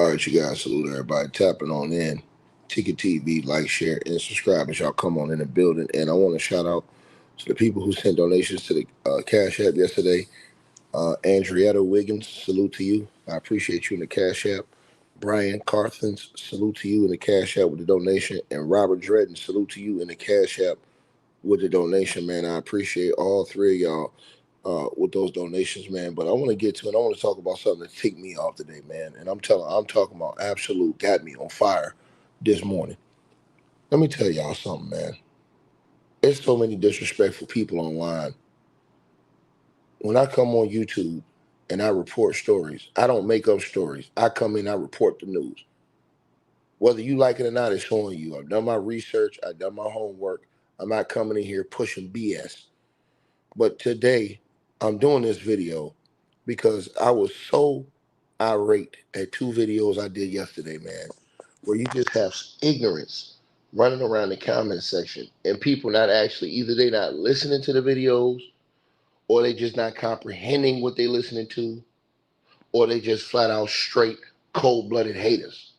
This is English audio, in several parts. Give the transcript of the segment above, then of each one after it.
All right, you guys, salute everybody. Tapping on in. Ticket TV, like, share, and subscribe as y'all come on in the building. And I want to shout out to the people who sent donations to the Cash App yesterday. Andrietta Wiggins, salute to you. I appreciate you in the Cash App. Brian Carthens, salute to you in the Cash App with the donation. And Robert Dredden, salute to you in the Cash App with the donation, man. I appreciate all three of y'all with those donations, man. But I want to get to it. I want to talk about something that ticked me off today, man. And I'm talking about absolute got me on fire this morning. Let me tell y'all something, man. There's so many disrespectful people online. When I come on YouTube and I report stories, I don't make up stories. I come in, I report the news. Whether you like it or not, it's showing you. I've done my research. I've done my homework. I'm not coming in here pushing BS. But today, I'm doing this video because I was so irate at two videos I did yesterday, man, where you just have ignorance running around the comment section and people not actually, either they not listening to the videos or they just not comprehending what they listening to, or they just flat out straight cold-blooded haters.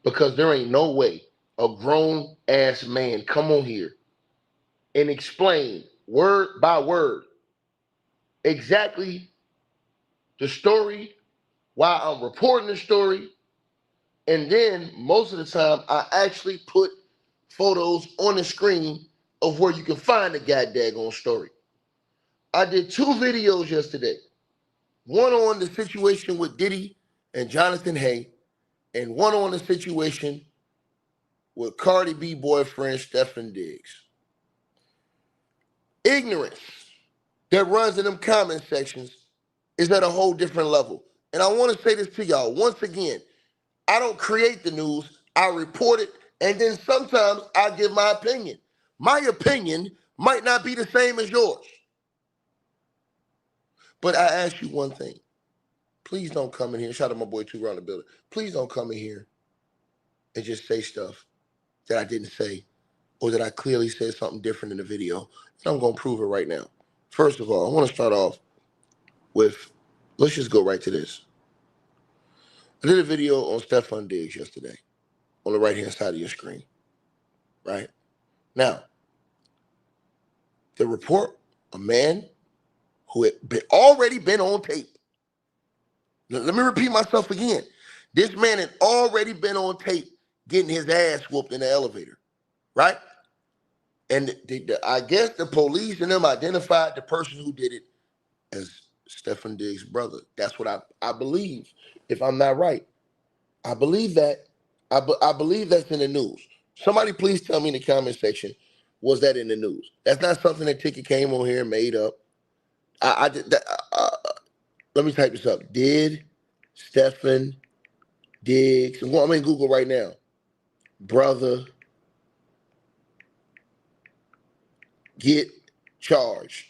Because there ain't no way a grown-ass man come on here and explain word by word exactly the story, why I'm reporting the story, and then most of the time I actually put photos on the screen of where you can find the goddamn story. I did two videos yesterday. One on the situation with Diddy and Jonathan Haye, and one on the situation with Cardi B boyfriend Stefon Diggs. Ignorance that runs in them comment sections is at a whole different level. And I want to say this to y'all once again. I don't create the news. I report it, and then sometimes I give my opinion. My opinion might not be the same as yours. But I ask you one thing. Please don't come in here. Shout out my boy Two around the building. Please don't come in here and just say stuff that I didn't say or that I clearly said something different in the video. And I'm going to prove it right now. First of all, I want to start off with, let's just go right to this. I did a video on Stefon Diggs yesterday on the right-hand side of your screen, right? Now, the report, a man who had already been on tape. Let me repeat myself again. This man had already been on tape getting his ass whooped in the elevator, right? And I guess the police and them identified the person who did it as Stefon Diggs' brother. That's what I believe, if I'm not right. I believe that. I believe that's in the news. Somebody please tell me in the comment section, was that in the news? That's not something that Ticket came on here and made up. Let me type this up. Did Stefon Diggs, well, I'm in Google right now, brother get charged?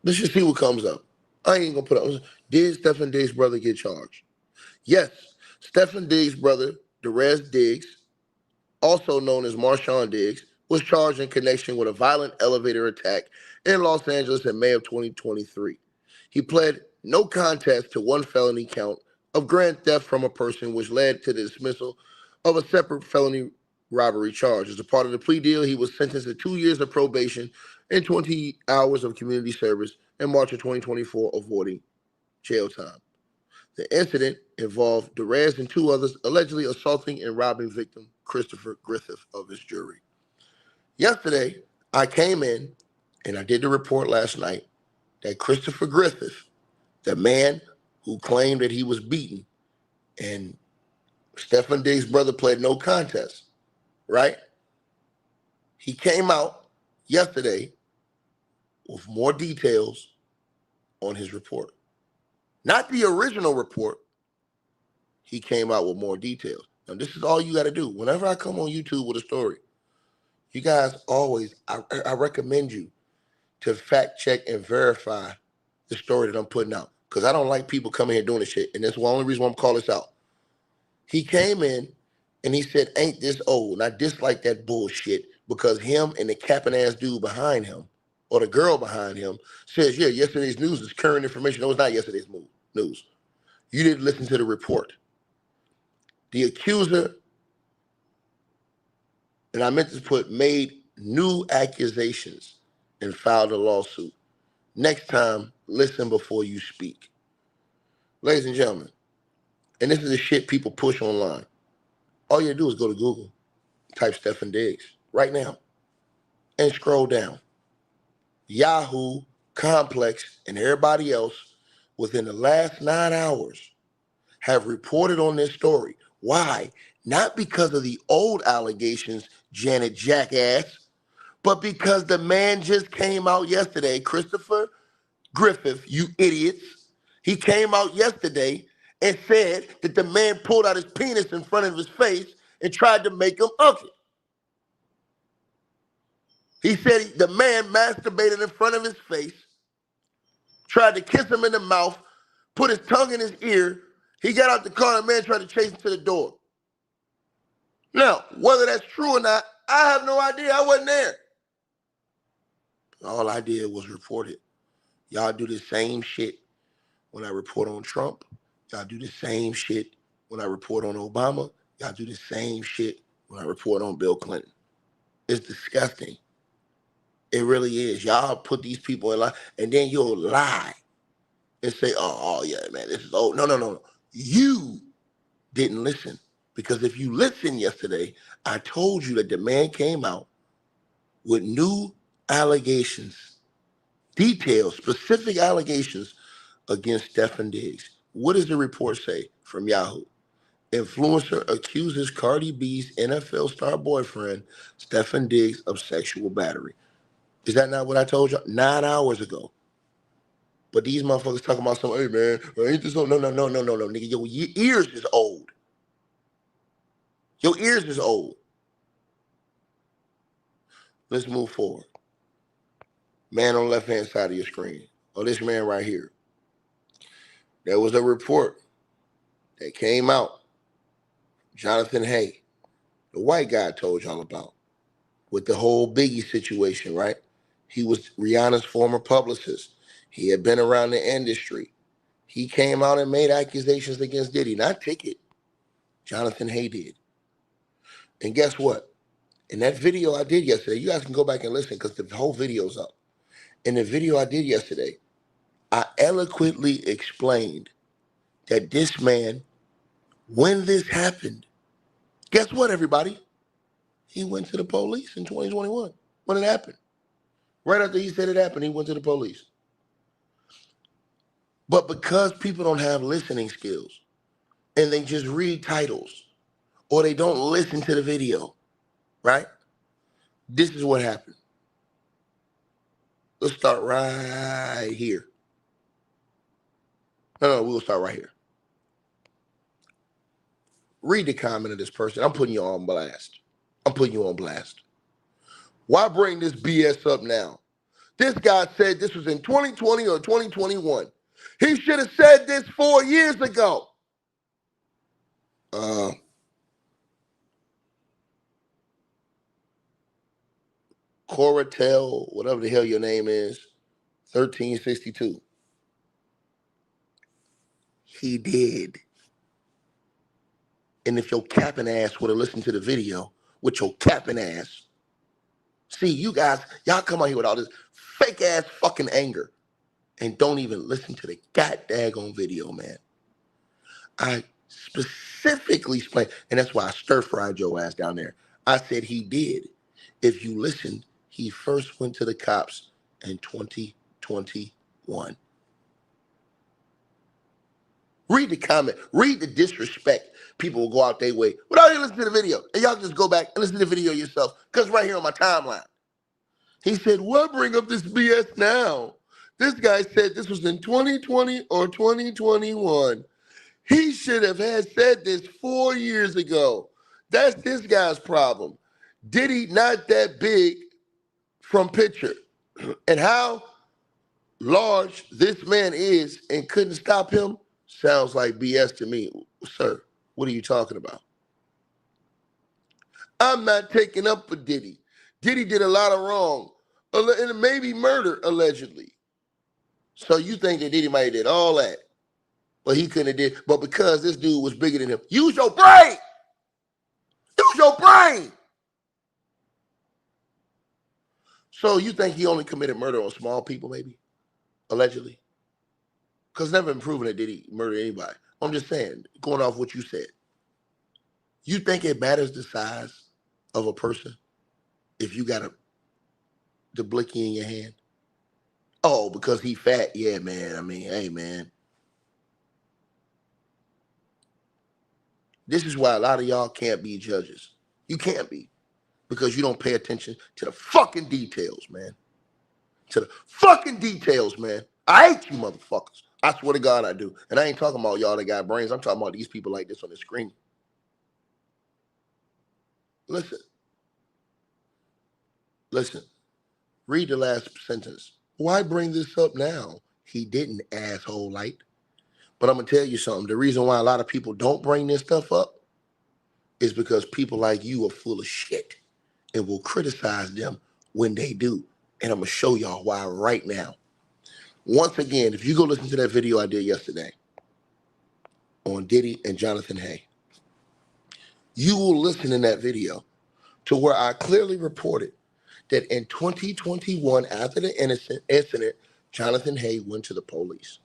Let's just see what comes up. I ain't gonna put up. Did Stefon Diggs' brother get charged? Yes, Stefon Diggs' brother, Derez Diggs, also known as Marshawn Diggs, was charged in connection with a violent elevator attack in Los Angeles in May of 2023. He pled no contest to one felony count of grand theft from a person, which led to the dismissal of a separate felony robbery charge. As a part of the plea deal, he was sentenced to 2 years of probation and 20 hours of community service in March of 2024, avoiding jail time. The incident involved Derez and two others allegedly assaulting and robbing victim Christopher Griffith of his jewelry. Yesterday, I came in and I did the report last night that Christopher Griffith, the man who claimed that he was beaten, and Stefon Diggs' brother pled no contest, right? He came out yesterday with more details on his report. Not the original report. He came out with more details. Now, this is all you got to do. Whenever I come on YouTube with a story, you guys always, I recommend you to fact check and verify the story that I'm putting out. Because I don't like people coming here doing this shit. And that's the only reason why I'm calling this out. He came in and he said, ain't this old? And I dislike that bullshit because him and the capping ass dude behind him, or the girl behind him, says, yeah, yesterday's news is current information. No, it's not yesterday's news. You didn't listen to the report. The accuser, and I meant to put, made new accusations and filed a lawsuit. Next time, listen before you speak. Ladies and gentlemen, and this is the shit people push online. All you do is go to Google, type Stefon Diggs right now, and scroll down. Yahoo, Complex, and everybody else within the last 9 hours have reported on this story. Why? Not because of the old allegations, Janet Jackass, but because the man just came out yesterday, Christopher Griffith, you idiots. He came out yesterday and said that the man pulled out his penis in front of his face and tried to make him ugly. He said the man masturbated in front of his face, tried to kiss him in the mouth, put his tongue in his ear. He got out the car and the man tried to chase him to the door. Now, whether that's true or not, I have no idea. I wasn't there. All I did was report it. Y'all do the same shit when I report on Trump. Y'all do the same shit when I report on Obama. Y'all do the same shit when I report on Bill Clinton. It's disgusting. It really is. Y'all put these people in line, and then you'll lie and say, oh yeah, man, this is old. No. You didn't listen. Because if you listened yesterday, I told you that the man came out with new allegations, detailed, specific allegations against Stefon Diggs. What does the report say from Yahoo? Influencer accuses Cardi B's NFL star boyfriend, Stefon Diggs, of sexual battery. Is that not what I told you 9 hours ago? But these motherfuckers talking about some, hey man, ain't this old? No, nigga. Your ears is old. Your ears is old. Let's move forward. Man on the left-hand side of your screen. Oh, this man right here. There was a report that came out. Jonathan Haye, the white guy I told y'all about, with the whole Biggie situation, right? He was Rihanna's former publicist. He had been around the industry. He came out and made accusations against Diddy, not Ticket. Jonathan Haye did. And guess what? In that video I did yesterday, you guys can go back and listen because the whole video's up. In the video I did yesterday, I eloquently explained that this man, when this happened, guess what, everybody? He went to the police in 2021 when it happened. Right after he said it happened, he went to the police. But because people don't have listening skills and they just read titles or they don't listen to the video, right? This is what happened. Let's start right here. No, we'll start right here. Read the comment of this person. I'm putting you on blast. Why bring this BS up now? This guy said this was in 2020 or 2021. He should have said this 4 years ago. Coratel, whatever the hell your name is, 1362. He did. And if your capping ass would have listened to the video with your capping ass, see, you guys, y'all come out here with all this fake ass fucking anger and don't even listen to the goddamn video, man. I specifically explained, and that's why I stir-fried your ass down there. I said he did. If you listen, he first went to the cops in 2021. Read the comment. Read the disrespect. People will go out their way without even listening to the video. And y'all just go back and listen to the video yourself because right here on my timeline. He said, what bring up this BS now? This guy said this was in 2020 or 2021. He should have had said this 4 years ago. That's this guy's problem. Diddy not that big from picture. And how large this man is and couldn't stop him sounds like BS to me. Sir, what are you talking about? I'm not taking up for Diddy. Diddy did a lot of wrong, and maybe murder, allegedly. So you think that Diddy might have did all that? But he couldn't have did. But because this dude was bigger than him, use your brain. Use your brain. So you think he only committed murder on small people, maybe? Allegedly? Because it's never been proven that Diddy murdered anybody. I'm just saying, going off what you said. You think it matters the size of a person if you got the blicky in your hand? Oh, because he fat? Yeah, man. I mean, hey, man. This is why a lot of y'all can't be judges. You can't be. Because you don't pay attention to the fucking details, man. To the fucking details, man. I hate you motherfuckers. I swear to God I do. And I ain't talking about y'all that got brains. I'm talking about these people like this on the screen. Listen. Listen. Read the last sentence. Why bring this up now? He didn't, asshole light. But I'm going to tell you something. The reason why a lot of people don't bring this stuff up is because people like you are full of shit and will criticize them when they do. And I'm going to show y'all why right now. Once again, if you go listen to that video I did yesterday on Diddy and Jonathan Haye, you will listen in that video to where I clearly reported that in 2021, after the incident, Jonathan Haye went to the police.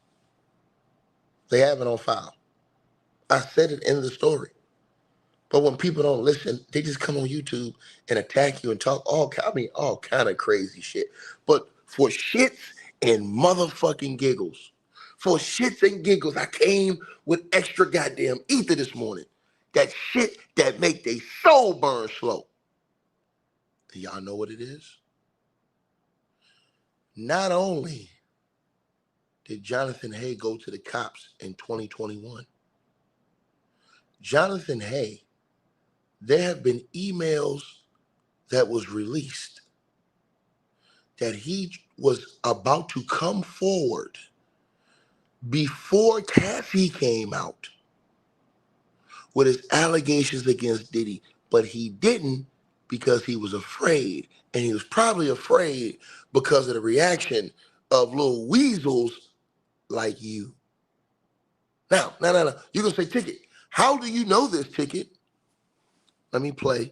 They have it on file. I said it in the story. But when people don't listen, they just come on YouTube and attack you and talk all kind of crazy shit. But for shits and motherfucking giggles, for shits and giggles, I came with extra goddamn ether this morning. That shit that make they soul burn slow. And y'all know what it is? Not only did Jonathan Haye go to the cops in 2021, Jonathan Haye, there have been emails that was released that he was about to come forward before Cassie came out with his allegations against Diddy, but he didn't because he was afraid, and he was probably afraid because of the reaction of little weasels like you. Now, you're going to say, Ticket, how do you know this, Ticket? Let me play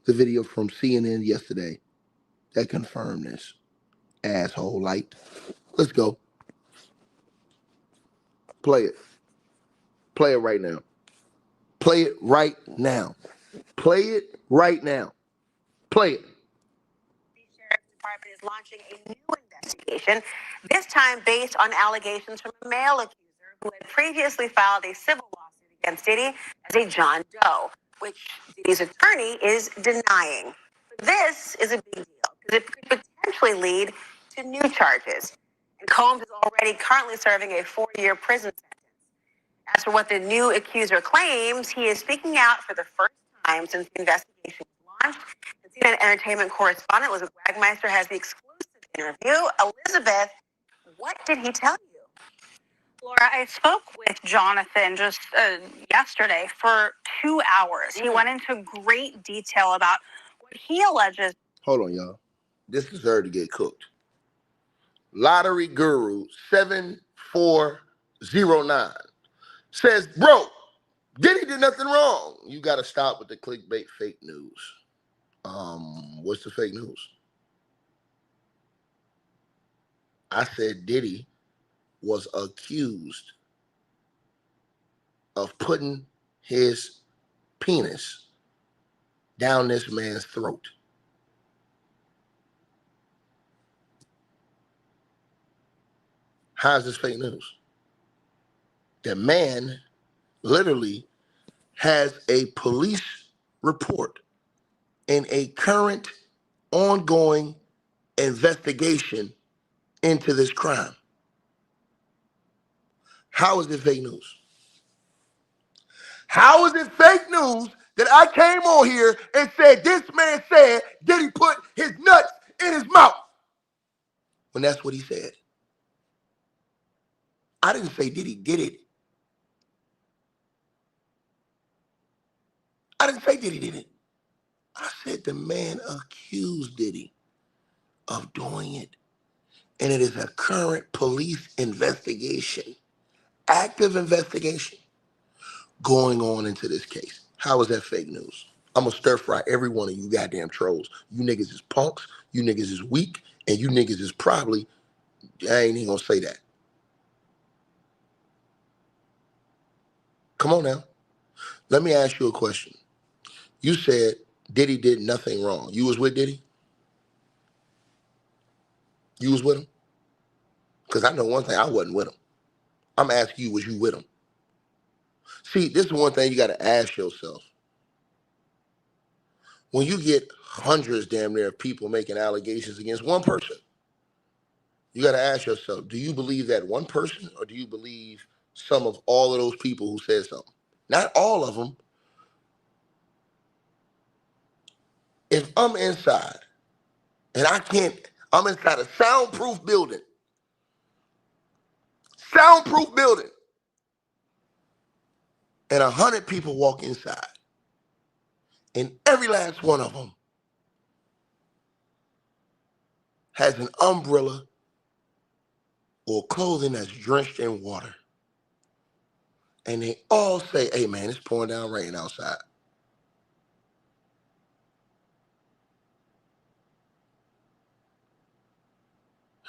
the video from CNN yesterday that confirmed this. Asshole light. Let's go. Play it. Play it right now. Play it right now. Play it right now. Play it. The Sheriff's Department is launching a new investigation, this time based on allegations from a male accuser who had previously filed a civil lawsuit against Diddy as a John Doe, which Diddy's attorney is denying. But this is a big deal because it could potentially lead to new charges. And Combs is already currently serving a 4-year prison sentence. As for what the new accuser claims, he is speaking out for the first time since the investigation was launched. And CNN entertainment correspondent Elizabeth Wagmeister has the exclusive interview. Elizabeth, what did he tell you? Laura, I spoke with Jonathan just yesterday for 2 hours. He went into great detail about what he alleges. Hold on, y'all. This deserved to get cooked. Lottery Guru 7409 says, bro, Diddy did nothing wrong. You got to stop with the clickbait fake news. What's the fake news? I said Diddy was accused of putting his penis down this man's throat. How's this fake news? The man literally has a police report and a current ongoing investigation into this crime. How is it fake news? How is it fake news that I came on here and said this man said Diddy put his nuts in his mouth? When that's what he said. I didn't say Diddy did it. I didn't say Diddy did it. I said the man accused Diddy of doing it. And it is a current police investigation, active investigation going on into this case. How is that fake news? I'm gonna stir fry every one of you goddamn trolls. You niggas is punks, you niggas is weak, and you niggas is probably, I ain't even gonna say that. Come on now. Let me ask you a question. You said Diddy did nothing wrong. You was with Diddy? You was with him? Because I know one thing, I wasn't with him. I'm asking you, was you with him? See, this is one thing you gotta ask yourself. When you get hundreds damn near of people making allegations against one person, you got to ask yourself, do you believe that one person or do you believe some of all of those people who said something? Not all of them. If I'm inside and I'm inside a soundproof building, and 100 people walk inside, and every last one of them has an umbrella or clothing that's drenched in water. And they all say, hey man, it's pouring down rain outside.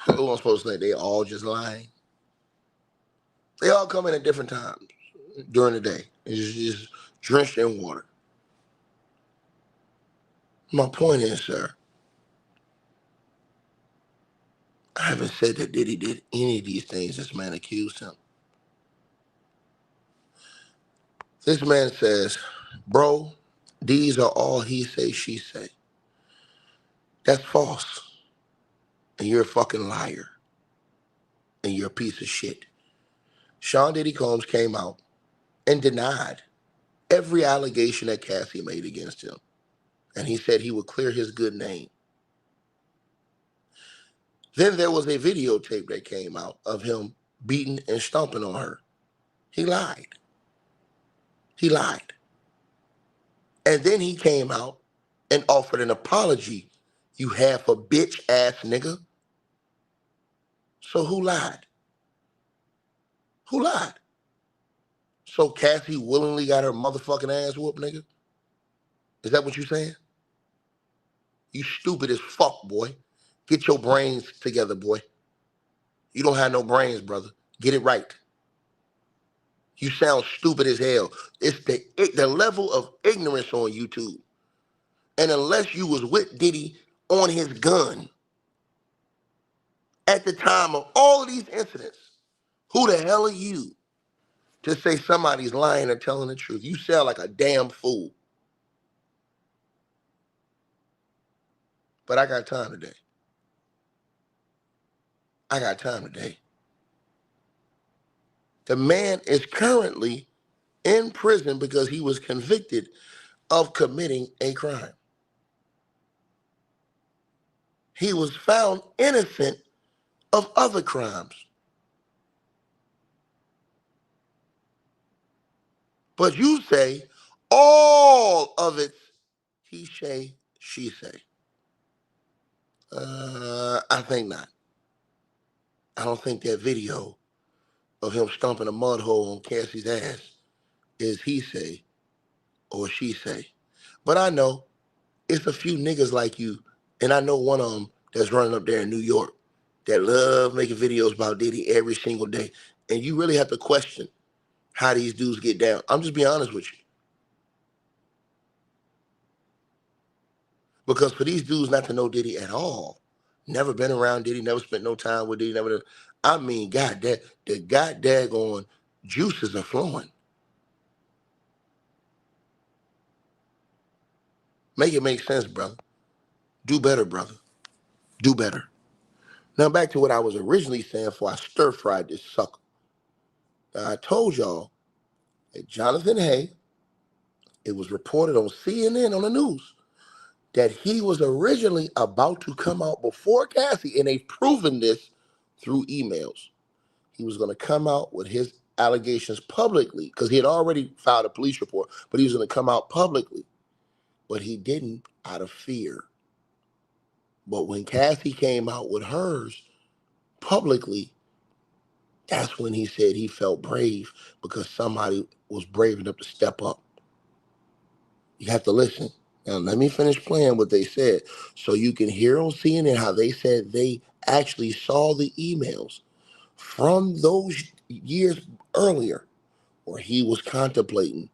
Who am I supposed to say? They all just lying? They all come in at different times during the day. It's just drenched in water. My point is, sir, I haven't said that Diddy did any of these things this man accused him. This man says, bro, these are all he say, she say. That's false. And you're a fucking liar. And you're a piece of shit. Sean Diddy Combs came out and denied every allegation that Cassie made against him. And he said he would clear his good name. Then there was a videotape that came out of him beating and stomping on her. He lied. He lied. And then he came out and offered an apology. You half a bitch ass nigga. So who lied? Who lied? So Cassie willingly got her motherfucking ass whooped, nigga? Is that what you saying? You stupid as fuck, boy. Get your brains together, boy. You don't have no brains, brother. Get it right. You sound stupid as hell. It's the level of ignorance on YouTube. And unless you was with Diddy on his gun at the time of all of these incidents, who the hell are you to say somebody's lying or telling the truth? You sound like a damn fool. But I got time today. I got time today. The man is currently in prison because he was convicted of committing a crime. He was found innocent of other crimes. But you say all of it's he say, she say. I think not. I don't think that video of him stomping a mud hole on Cassie's ass is he say or she say. But I know it's a few niggas like you, and I know one of them that's running up there in New York that love making videos about Diddy every single day. And you really have to question how these dudes get down. I'm just being honest with you. Because for these dudes not to know Diddy at all, never been around Diddy, never spent no time with Diddy, I mean, the goddamn juices are flowing. Make it make sense, brother. Do better, brother. Do better. Now back to what I was originally saying before I stir-fried this sucker. Now, I told y'all that Jonathan Haye, it was reported on CNN on the news, that he was originally about to come out before Cassie, and they've proven this through emails. He was going to come out with his allegations publicly because he had already filed a police report, but he was going to come out publicly. But he didn't out of fear. But when Cassie came out with hers, publicly, that's when he said he felt brave because somebody was brave enough to step up. You have to listen. Now, let me finish playing what they said so you can hear on CNN how they said they actually saw the emails from those years earlier where he was contemplating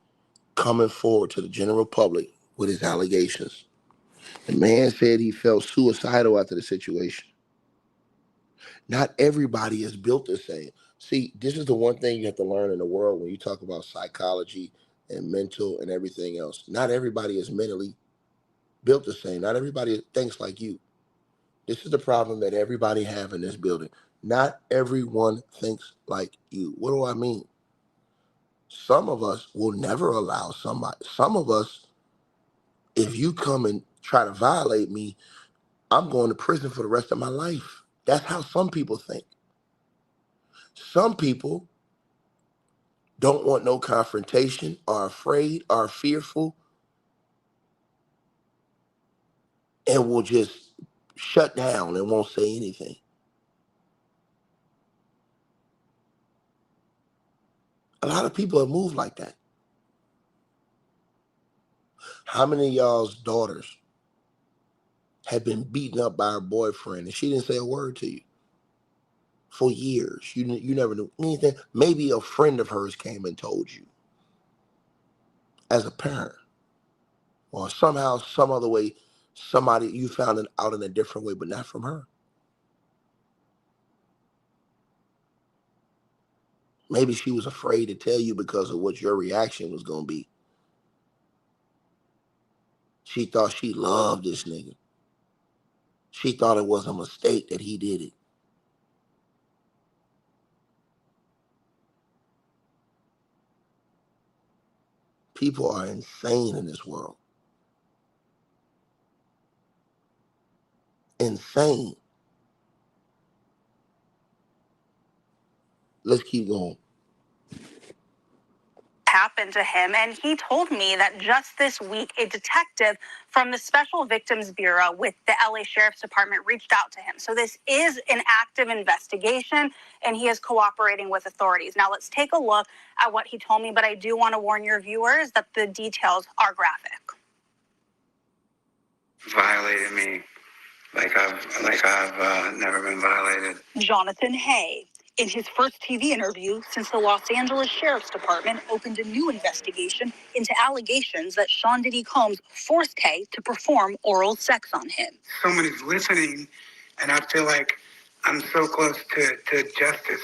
coming forward to the general public with his allegations. The man said he felt suicidal after the situation. Not everybody is built the same. See, this is the one thing you have to learn in the world when you talk about psychology and mental and everything else. Not everybody is mentally built the same. Not everybody thinks like you. This is the problem that everybody have in this building. Not everyone thinks like you. What do I mean? Some of us will never allow somebody. Some of us, if you come and try to violate me, I'm going to prison for the rest of my life. That's how some people think. Some people don't want no confrontation, are afraid, are fearful, and will just shut down and won't say anything. A lot of people have moved like that. How many of y'all's daughters have been beaten up by her boyfriend and she didn't say a word to you for years? You never knew anything. Maybe a friend of hers came and told you as a parent, or somehow, some other way, somebody you found it out in a different way, but not from her. Maybe she was afraid to tell you because of what your reaction was going to be. She thought she loved this nigga. She thought it was a mistake that he did it. People are insane in this world. Insane. Let's keep going. Happened to him, and he told me that just this week a detective from the Special Victims Bureau with the LA Sheriff's Department reached out to him. So this is an active investigation, and he is cooperating with authorities. Now let's take a look at what he told me, but I do want to warn your viewers that the details are graphic. Violated me like I've never been violated. Jonathan Haye. In his first TV interview since the Los Angeles Sheriff's Department opened a new investigation into allegations that Sean Diddy Combs forced Haye to perform oral sex on him. Somebody's listening, and I feel like I'm so close to justice.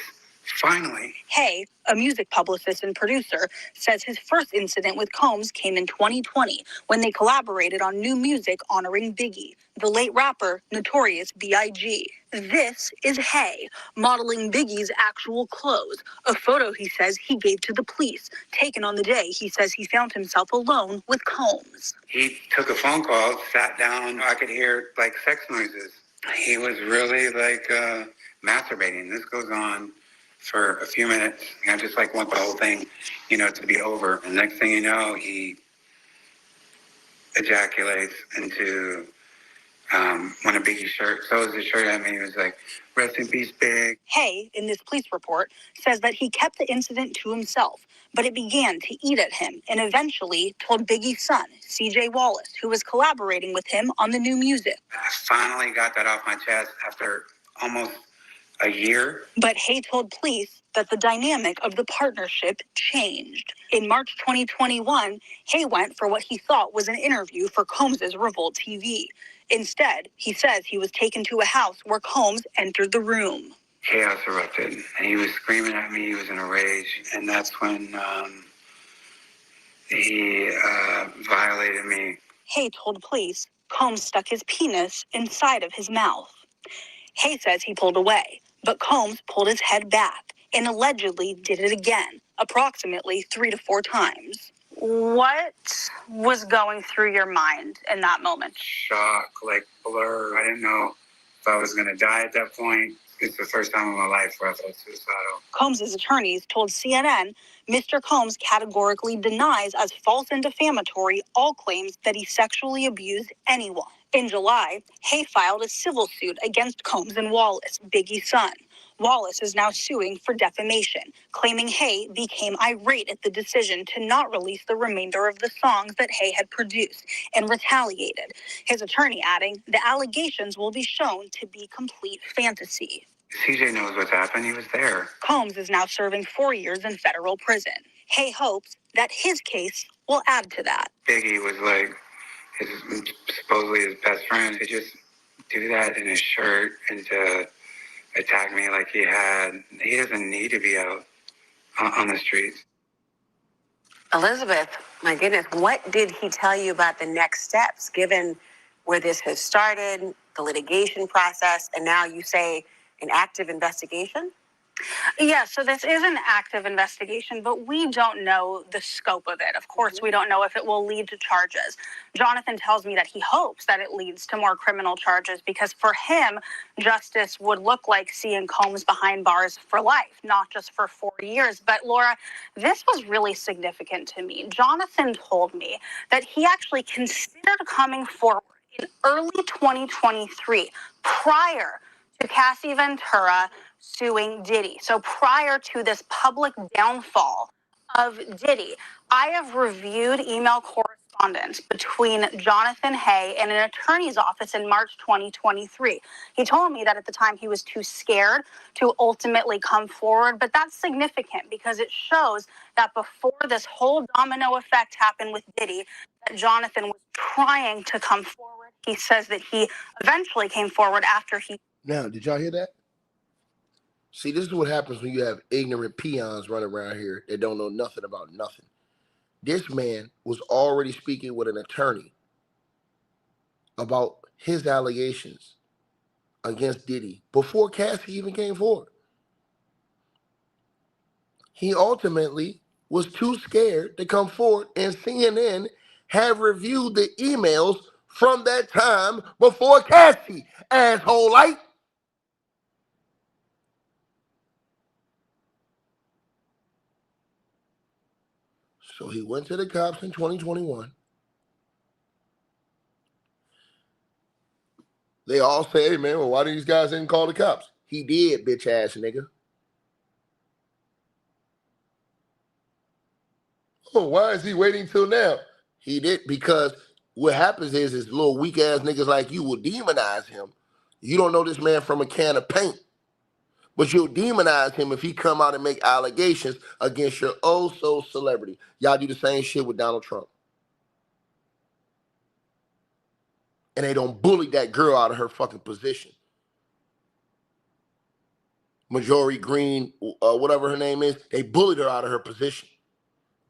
Finally. Haye, a music publicist and producer, says his first incident with Combs came in 2020 when they collaborated on new music honoring Biggie, the late rapper Notorious B.I.G. This is Haye, modeling Biggie's actual clothes, a photo he says he gave to the police, taken on the day he says he found himself alone with Combs. He took a phone call, sat down, I could hear like sex noises. He was really like masturbating. This goes on for a few minutes. I just like want the whole thing, to be over. And next thing you know, he ejaculates into one of Biggie's shirts. Throws his shirt at me. He was like, "Rest in peace, Big." Haye, in this police report, says that he kept the incident to himself, but it began to eat at him and eventually told Biggie's son, CJ Wallace, who was collaborating with him on the new music. I finally got that off my chest after almost a year. But Haye told police that the dynamic of the partnership changed. In March 2021, Haye went for what he thought was an interview for Combs' Revolt TV. Instead, he says he was taken to a house where Combs entered the room. Chaos erupted, and he was screaming at me. He was in a rage, and that's when he violated me. Haye told police Combs stuck his penis inside of his mouth. Haye says he pulled away, but Combs pulled his head back and allegedly did it again, approximately 3 to 4 times. What was going through your mind in that moment? Shock, like blur. I didn't know if I was going to die at that point. It's the first time in my life where I felt suicidal. Combs' attorneys told CNN Mr. Combs categorically denies as false and defamatory all claims that he sexually abused anyone. In July, Haye filed a civil suit against Combs and Wallace, Biggie's son, Wallace is now suing for defamation, claiming Haye became irate at the decision to not release the remainder of the songs that Haye had produced and retaliated. His attorney adding, the allegations will be shown to be complete fantasy. CJ knows what's happened. He was there. Combs is now serving 4 years in federal prison. Haye hopes that his case will add to that. Biggie was like supposedly his best friend. To just do that in his shirt and to attack me like he doesn't need to be out on the streets. Elizabeth, my goodness, what did he tell you about the next steps, given where this has started, the litigation process, and now you say an active investigation? Yeah, so this is an active investigation, but we don't know the scope of it. Of course, we don't know if it will lead to charges. Jonathan tells me that he hopes that it leads to more criminal charges because for him, justice would look like seeing Combs behind bars for life, not just for 4 years. But Laura, this was really significant to me. Jonathan told me that he actually considered coming forward in early 2023, prior to Cassie Ventura suing Diddy. So prior to this public downfall of Diddy, I have reviewed email correspondence between Jonathan Haye and an attorney's office in March 2023. He told me that at the time he was too scared to ultimately come forward, but that's significant because it shows that before this whole domino effect happened with Diddy, that Jonathan was trying to come forward. He says that he eventually came forward after he... Now, did y'all hear that? See, this is what happens when you have ignorant peons running around here that don't know nothing about nothing. This man was already speaking with an attorney about his allegations against Diddy before Cassie even came forward. He ultimately was too scared to come forward, and CNN have reviewed the emails from that time before Cassie, asshole like. So he went to the cops in 2021. They all say, hey, man, well, why these guys didn't call the cops? He did, bitch ass nigga. Oh, why is he waiting till now? He did, because what happens is little weak ass niggas like you will demonize him. You don't know this man from a can of paint, but you'll demonize him if he come out and make allegations against your oh so celebrity. Y'all do the same shit with Donald Trump. And they don't bully that girl out of her fucking position. Majority Green, whatever her name is, they bullied her out of her position.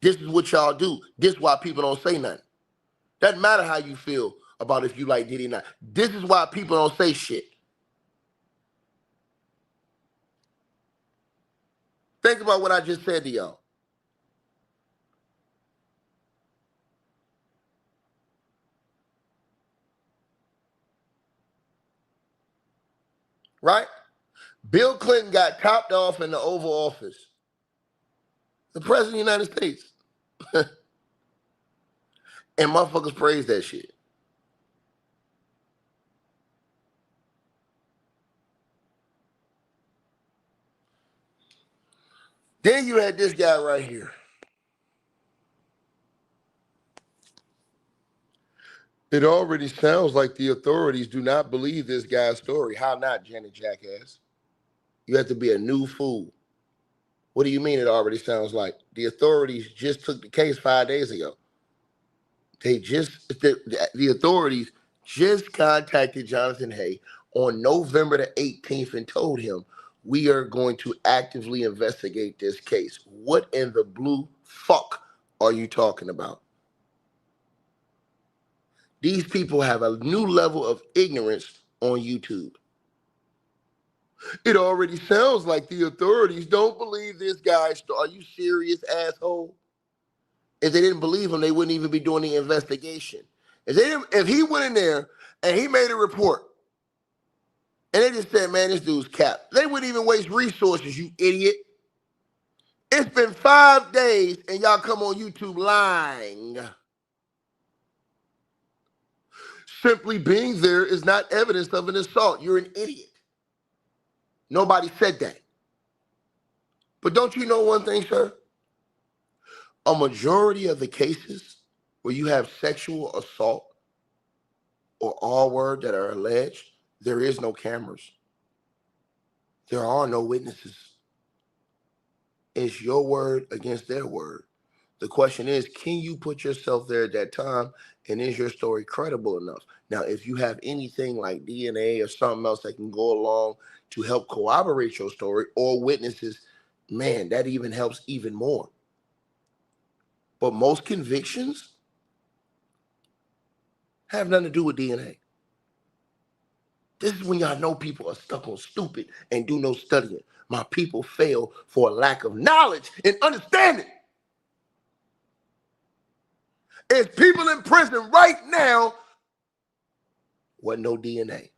This is what y'all do. This is why people don't say nothing. Doesn't matter how you feel about if you like Diddy or not. This is why people don't say shit. Think about what I just said to y'all. Right? Bill Clinton got topped off in the Oval Office. The President of the United States. And motherfuckers praise that shit. Then you had this guy right here. It already sounds like the authorities do not believe this guy's story. How not, Janet Jackass? You have to be a new fool. What do you mean it already sounds like? The authorities just took the case 5 days ago. The authorities just contacted Jonathan Haye on November the 18th and told him, we are going to actively investigate this case. What in the blue fuck are you talking about? These people have a new level of ignorance on YouTube. It already sounds like the authorities don't believe this guy. Are you serious, asshole? If they didn't believe him, they wouldn't even be doing the investigation. If he went in there and he made a report and they just said, man, this dude's capped, they wouldn't even waste resources, you idiot. It's been 5 days and y'all come on YouTube lying. Simply being there is not evidence of an assault. You're an idiot. Nobody said that. But don't you know one thing, sir? A majority of the cases where you have sexual assault or R-word that are alleged, there is no cameras. There are no witnesses. It's your word against their word. The question is, can you put yourself there at that time, and is your story credible enough? Now, if you have anything like DNA or something else that can go along to help corroborate your story or witnesses, man, that even helps even more. But most convictions have nothing to do with DNA. This is when y'all know people are stuck on stupid and do no studying. My people fail for a lack of knowledge and understanding. There's people in prison right now with no DNA.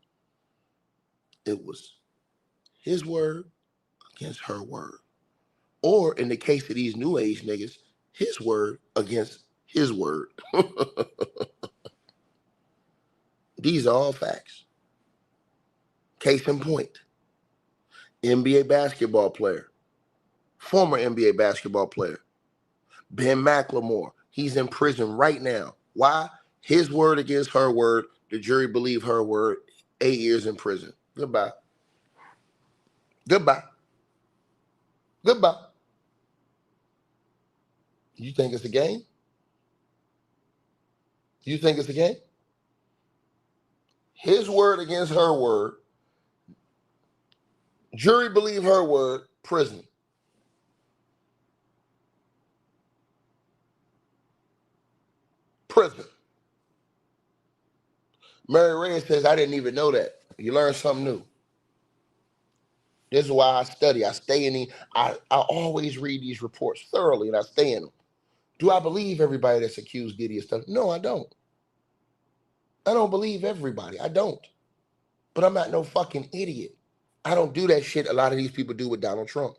It was his word against her word. Or in the case of these new age niggas, his word against his word. These are all facts. Case in point, NBA basketball player, former NBA basketball player, Ben McLemore. He's in prison right now. Why? His word against her word. The jury believed her word. 8 years in prison. Goodbye. Goodbye. Goodbye. You think it's a game? You think it's a game? His word against her word. Jury believe her word. Prison. Prison. Mary Reyes says, I didn't even know that. You learn something new. This is why I study. I stay in I always read these reports thoroughly and I stay in them. Do I believe everybody that's accused Diddy of stuff? No, I don't. I don't believe everybody. I don't. But I'm not no fucking idiot. I don't do that shit a lot of these people do with Donald Trump.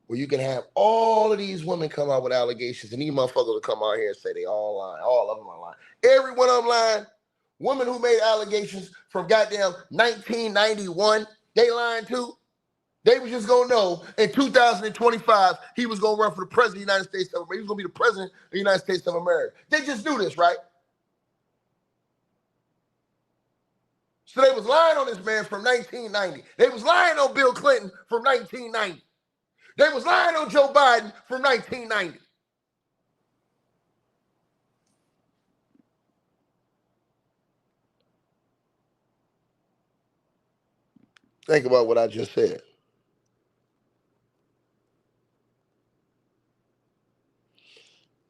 Where you can have all of these women come out with allegations and these motherfuckers will come out here and say they all lying. All of them are lying. Every one of them lying. Women who made allegations from goddamn 1991, they lying too. They was just gonna know in 2025 he was gonna run for the president of the United States of America. He was gonna be the president of the United States of America. They just knew this, right? So they was lying on this man from 1990. They was lying on Bill Clinton from 1990. They was lying on Joe Biden from 1990. Think about what I just said.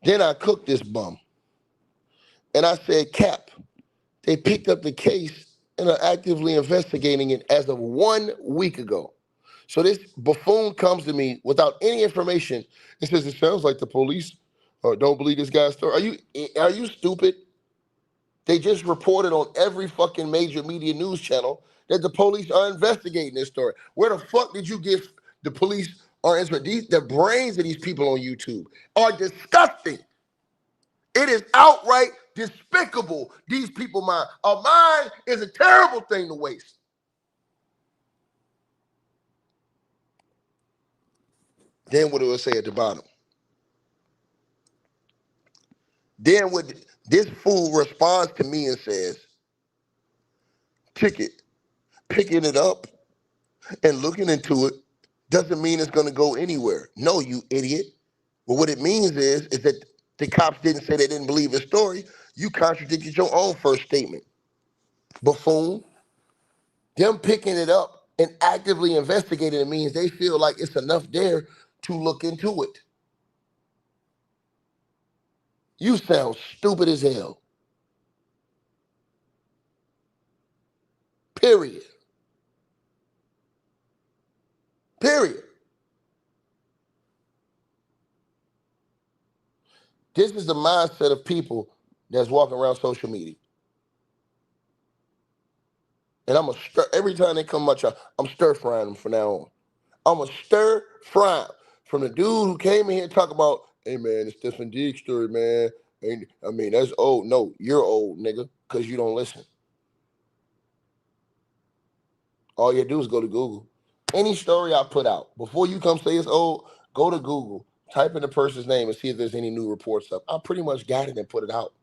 Then I cooked this bum. And I said, Cap, they picked up the case and are actively investigating it as of 1 week ago. So this buffoon comes to me without any information and says, it sounds like the police don't believe this guy's story. Are you stupid? They just reported on every fucking major media news channel that the police are investigating this story. Where the fuck did you get the police are investigating? The brains of these people on YouTube are disgusting. It is outright despicable, these people mind. A mind is a terrible thing to waste. Then what do it say at the bottom? Then what this fool responds to me and says, Ticket, picking it up and looking into it doesn't mean it's going to go anywhere. No, you idiot. Well, what it means is that the cops didn't say they didn't believe his story. You contradicted your own first statement. Buffoon. Them picking it up and actively investigating it means they feel like it's enough there to look into it. You sound stupid as hell. Period. Period. This is the mindset of people that's walking around social media. And I'm going to stir, every time they come much, I'm stir frying them from now on. I'm going to stir fry them. From the dude who came in here and talk about, hey man, the Stefon Diggs story, man. And, I mean, that's old. No, you're old, nigga, because you don't listen. All you do is go to Google. Any story I put out, before you come say it's old, go to Google, type in the person's name and see if there's any new reports up. I pretty much got it and put it out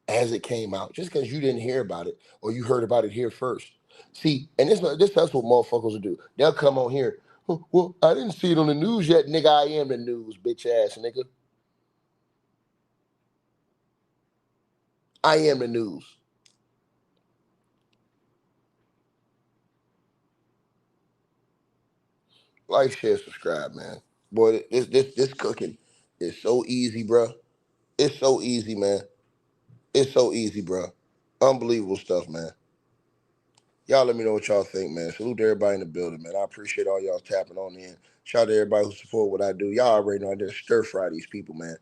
as it came out, just because you didn't hear about it or you heard about it here first. See, and that's what motherfuckers will do. They'll come on here. "Oh, well, I didn't see it on the news yet, nigga. I am the news, bitch ass nigga. I am the news. Like, share, subscribe, man. Boy, this cooking is so easy, bro. It's so easy, man. It's so easy, bro. Unbelievable stuff, man. Y'all let me know what y'all think, man. Salute to everybody in the building, man. I appreciate all y'all tapping on in. Shout out to everybody who support what I do. Y'all already know I just stir fry these people, man.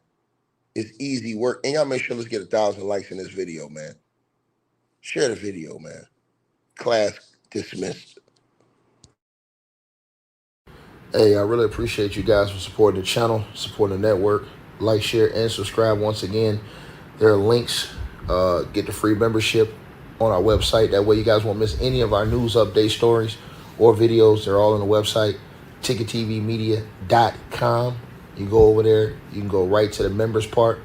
It's easy work. And y'all make sure let's get 1,000 likes in this video, man. Share the video, man. Class dismissed. Hey, I really appreciate you guys for supporting the channel, supporting the network. Like, share, and subscribe once again. There are links. Get the free membership on our website. That way you guys won't miss any of our news update stories or videos. They're all on the website, ticketvmedia.com. You go over there. You can go right to the members part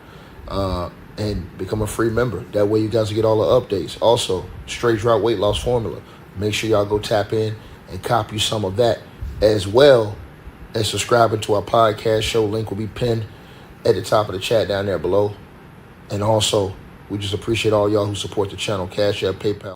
and become a free member. That way you guys will get all the updates. Also, straight drought weight loss formula. Make sure y'all go tap in and copy some of that, as well as subscribing to our podcast show. Link will be pinned at the top of the chat down there below. And also, we just appreciate all y'all who support the channel. Cash App, PayPal.